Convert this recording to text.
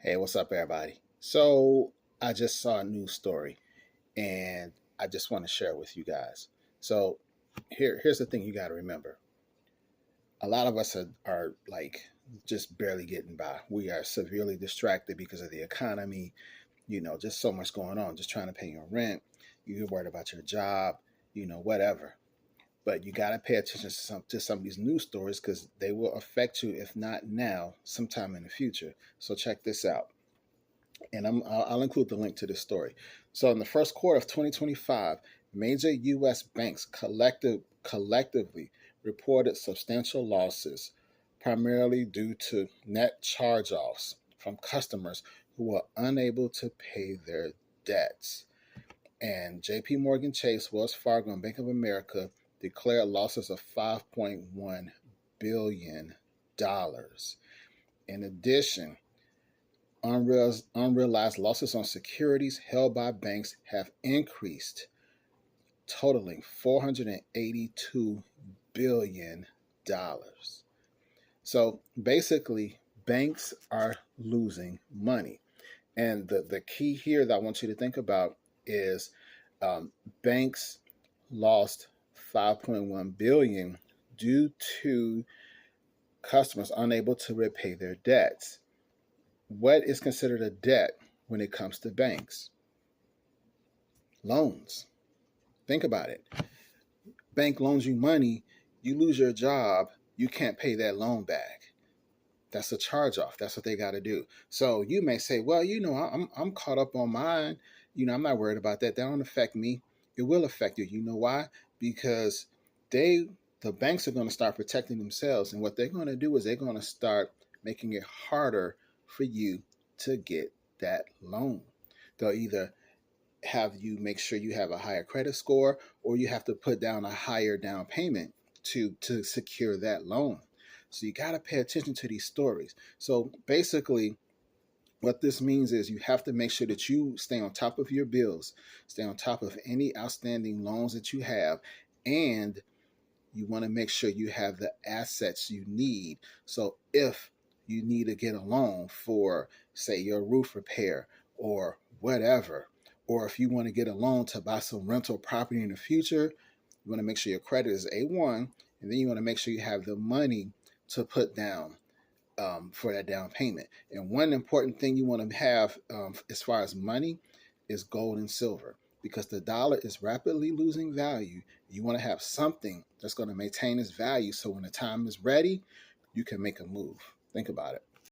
Hey, what's up, everybody? So, I just saw a news story and I just want to share it with you guys. So, here's the thing you got to remember. A lot of us are like just barely getting by. We are severely distracted because of the economy, just so much going on, just trying to pay your rent. You're worried about your job, whatever. But you got to pay attention to some of these news stories because they will affect you, if not now, sometime in the future. So, check this out, and I'll include the link to this story. So, in the first quarter of 2025, major U.S. banks collectively reported substantial losses, primarily due to net charge-offs from customers who were unable to pay their debts. And J.P. Morgan Chase, Wells Fargo, and Bank of America declared losses of $5.1 billion. In addition, unrealized losses on securities held by banks have increased, totaling $482 billion. So basically, banks are losing money. And the key here that I want you to think about is um, banks lost 5.1 billion due to customers unable to repay their debts. What is considered a debt when it comes to banks? Loans. Think about it. Bank loans you money, you lose your job, you can't pay that loan back. That's a charge off. That's what they got to do. So you may say, well, I'm caught up on mine. I'm not worried about that. That don't affect me. It will affect you. You know why? Because they the banks are going to start protecting themselves, and what they're going to do is they're going to start making it harder for you to get that loan. They'll either have you make sure you have a higher credit score, or you have to put down a higher down payment to secure that loan. So you got to pay attention to these stories. So basically, what this means is you have to make sure that you stay on top of your bills, stay on top of any outstanding loans that you have, and you want to make sure you have the assets you need. So if you need to get a loan for, say, your roof repair or whatever, or if you want to get a loan to buy some rental property in the future, you want to make sure your credit is A1, and then you want to make sure you have the money to put down for that down payment. And one important thing you want to have as far as money is gold and silver, because the dollar is rapidly losing value. You want to have something that's going to maintain its value so when the time is ready, you can make a move. Think about it.